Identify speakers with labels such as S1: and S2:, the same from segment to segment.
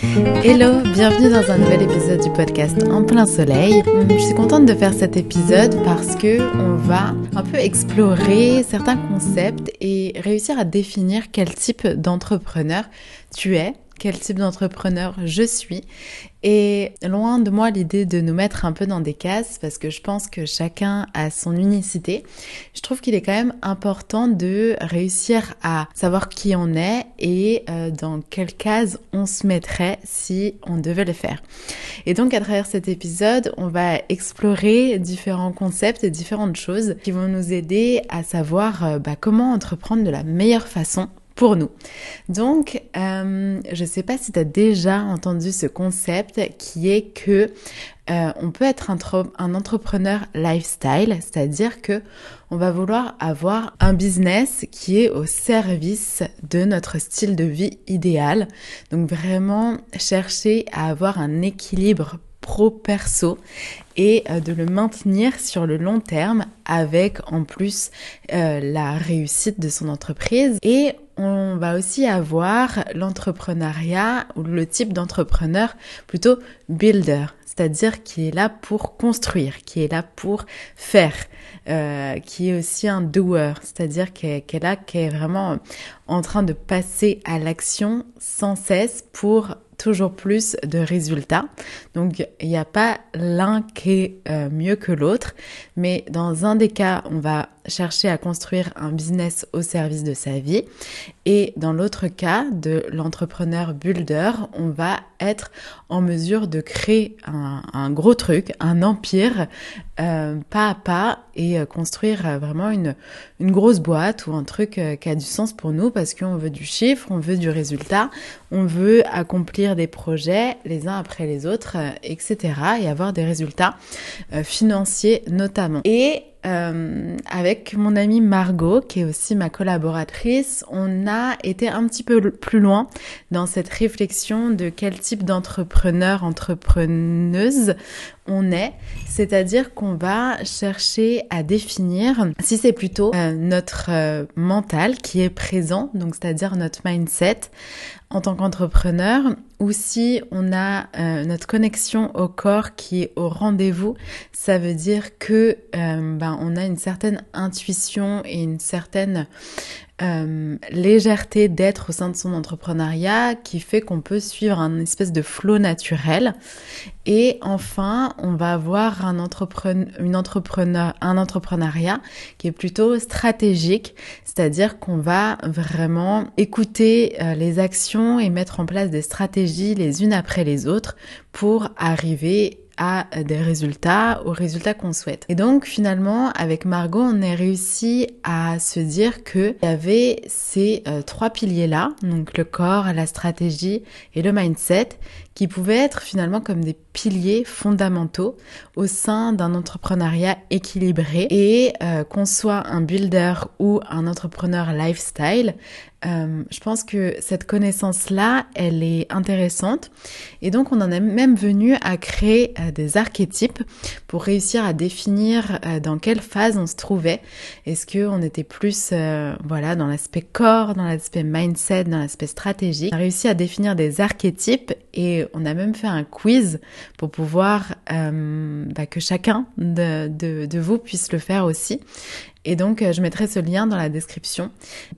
S1: Hello, bienvenue dans un nouvel épisode du podcast En plein soleil. Je suis contente de faire cet épisode parce que on va un peu explorer certains concepts et réussir à définir quel type d'entrepreneur tu es, quel type d'entrepreneur je suis. Et loin de moi l'idée de nous mettre un peu dans des cases parce que je pense que chacun a son unicité. Je trouve qu'il est quand même important de réussir à savoir qui on est et dans quelle case on se mettrait si on devait le faire. Et donc à travers cet épisode, on va explorer différents concepts et différentes choses qui vont nous aider à savoir comment entreprendre de la meilleure façon pour nous. Donc, je sais pas si tu as déjà entendu ce concept qui est que on peut être un entrepreneur lifestyle, c'est-à-dire que on va vouloir avoir un business qui est au service de notre style de vie idéal. Donc vraiment chercher à avoir un équilibre pro-perso et de le maintenir sur le long terme avec en plus la réussite de son entreprise. Et on va aussi avoir l'entrepreneuriat ou le type d'entrepreneur plutôt builder, c'est-à-dire qui est là pour construire, qui est là pour faire, qui est aussi un doer, c'est-à-dire qui est là, qui est vraiment en train de passer à l'action sans cesse pour toujours plus de résultats. Donc, il n'y a pas l'un qui est mieux que l'autre, mais dans un des cas, on va chercher à construire un business au service de sa vie. Et dans l'autre cas, de l'entrepreneur builder, on va être en mesure de créer un gros truc, un empire, pas à pas, et construire vraiment une grosse boîte ou un truc qui a du sens pour nous parce qu'on veut du chiffre, on veut du résultat, on veut accomplir des projets les uns après les autres, etc. et avoir des résultats financiers notamment. Et avec mon amie Margot, qui est aussi ma collaboratrice, on a été un petit peu plus loin dans cette réflexion de quel type d'entrepreneur, entrepreneuse on est, c'est-à-dire qu'on va chercher à définir si c'est plutôt notre mental qui est présent, donc c'est-à-dire notre mindset en tant qu'entrepreneur, ou si on a notre connexion au corps qui est au rendez-vous, ça veut dire que on a une certaine intuition et une certaine légèreté d'être au sein de son entrepreneuriat qui fait qu'on peut suivre un espèce de flow naturel. Et enfin, on va avoir un entrepreneuriat qui est plutôt stratégique, c'est-à-dire qu'on va vraiment écouter les actions et mettre en place des stratégies les unes après les autres pour arriver à des résultats, aux résultats qu'on souhaite. Et donc finalement, avec Margot, on a réussi à se dire qu'il y avait ces trois piliers-là, donc le corps, la stratégie et le mindset, qui pouvaient être finalement comme des piliers fondamentaux au sein d'un entrepreneuriat équilibré. Et qu'on soit un builder ou un entrepreneur lifestyle, je pense que cette connaissance-là, elle est intéressante. Et donc, on en est même venu à créer des archétypes pour réussir à définir dans quelle phase on se trouvait. Est-ce qu'on était plus dans l'aspect corps, dans l'aspect mindset, dans l'aspect stratégie. On a réussi à définir des archétypes et on a même fait un quiz pour pouvoir que chacun de vous puisse le faire aussi. Et donc, je mettrai ce lien dans la description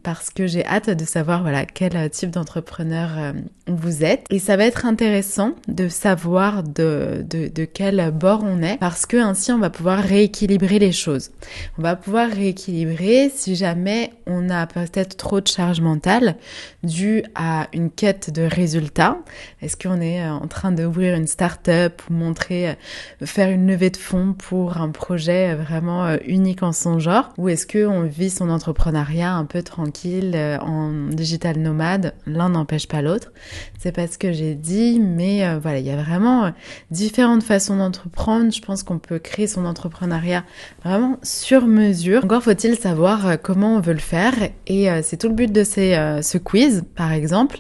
S1: parce que j'ai hâte de savoir quel type d'entrepreneur vous êtes. Et ça va être intéressant de savoir de quel bord on est parce que ainsi, on va pouvoir rééquilibrer les choses. On va pouvoir rééquilibrer si jamais on a peut-être trop de charge mentale due à une quête de résultats. Est-ce qu'on est en train d'ouvrir une start-up ou faire une levée de fonds pour un projet vraiment unique en son genre? Ou est-ce qu'on vit son entrepreneuriat un peu tranquille en digital nomade? L'un n'empêche pas l'autre. C'est pas ce que j'ai dit, mais il y a vraiment différentes façons d'entreprendre. Je pense qu'on peut créer son entrepreneuriat vraiment sur mesure. Encore faut-il savoir comment on veut le faire. Et c'est tout le but de ce quiz, par exemple.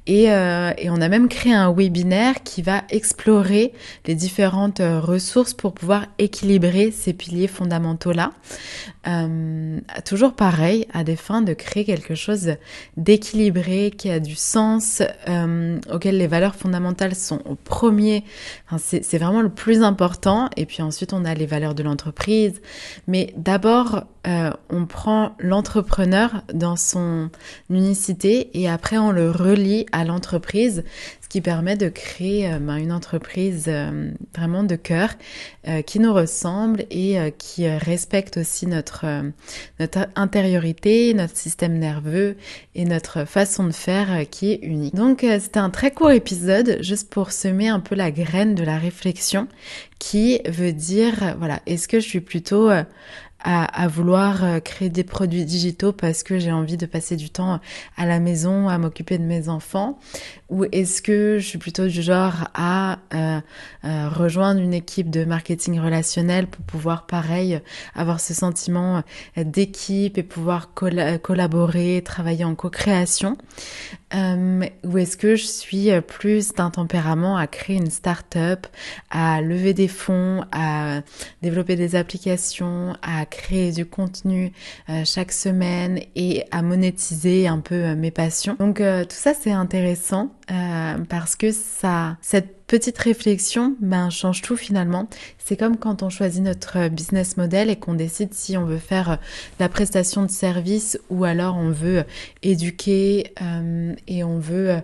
S1: Et on a même créé un webinaire qui va explorer les différentes ressources pour pouvoir équilibrer ces piliers fondamentaux-là. toujours pareil, à des fins de créer quelque chose d'équilibré, qui a du sens, auquel les valeurs fondamentales sont au premier. Enfin, c'est vraiment le plus important. Et puis ensuite, on a les valeurs de l'entreprise. Mais d'abord, on prend l'entrepreneur dans son unicité et après, on le relie à l'entreprise, ce qui permet de créer une entreprise vraiment de cœur qui nous ressemble et qui respecte aussi notre intériorité, notre système nerveux et notre façon de faire qui est unique. Donc c'était un très court épisode juste pour semer un peu la graine de la réflexion qui veut dire, voilà, est-ce que je suis plutôt à vouloir créer des produits digitaux parce que j'ai envie de passer du temps à la maison, à m'occuper de mes enfants, ou est-ce que je suis plutôt du genre à rejoindre une équipe de marketing relationnel pour pouvoir, pareil, avoir ce sentiment d'équipe et pouvoir collaborer, travailler en co-création, ou est-ce que je suis plus d'un tempérament à créer une start-up, à lever des fonds, à développer des applications, à créer du contenu chaque semaine et à monétiser un peu mes passions. Donc tout ça c'est intéressant parce que cette petite réflexion change tout finalement. C'est comme quand on choisit notre business model et qu'on décide si on veut faire la prestation de service ou alors on veut éduquer et on veut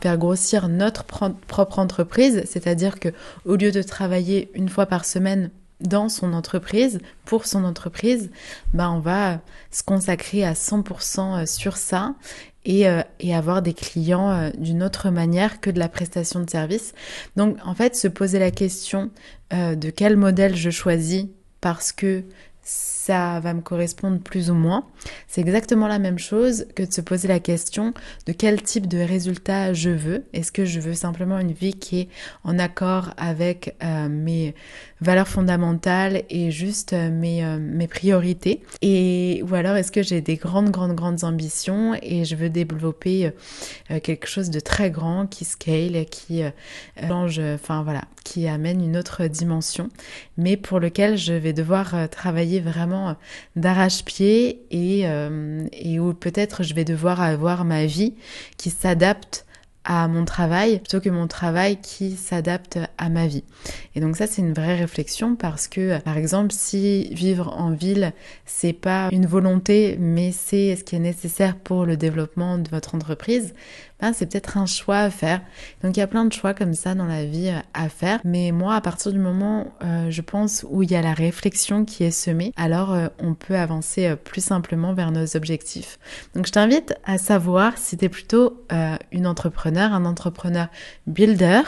S1: faire grossir notre propre entreprise, c'est-à-dire que au lieu de travailler une fois par semaine dans son entreprise, pour son entreprise, on va se consacrer à 100% sur ça et avoir des clients d'une autre manière que de la prestation de service. Donc en fait, se poser la question de quel modèle je choisis parce que ça va me correspondre plus ou moins. C'est exactement la même chose que de se poser la question de quel type de résultat je veux. Est-ce que je veux simplement une vie qui est en accord avec mes valeurs fondamentales et juste mes priorités, ou alors est-ce que j'ai des grandes ambitions et je veux développer quelque chose de très grand qui scale, qui change, qui amène une autre dimension, mais pour lequel je vais devoir travailler vraiment d'arrache-pied et où peut-être je vais devoir avoir ma vie qui s'adapte à mon travail plutôt que mon travail qui s'adapte à ma vie. Et donc ça c'est une vraie réflexion parce que par exemple si vivre en ville c'est pas une volonté mais c'est ce qui est nécessaire pour le développement de votre entreprise, c'est peut-être un choix à faire. Donc il y a plein de choix comme ça dans la vie à faire, mais moi à partir du moment je pense où il y a la réflexion qui est semée, alors on peut avancer plus simplement vers nos objectifs. Donc je t'invite à savoir si tu es plutôt un entrepreneur builder,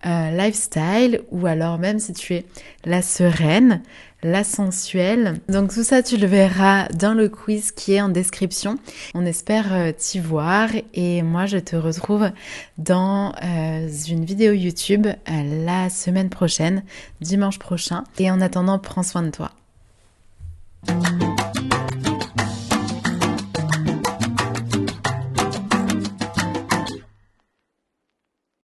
S1: lifestyle, ou alors même si tu es la sereine, la sensuelle. Donc tout ça tu le verras dans le quiz qui est en description. On espère t'y voir et moi je te retrouve dans une vidéo YouTube la semaine prochaine, dimanche prochain. Et en attendant, prends soin de toi.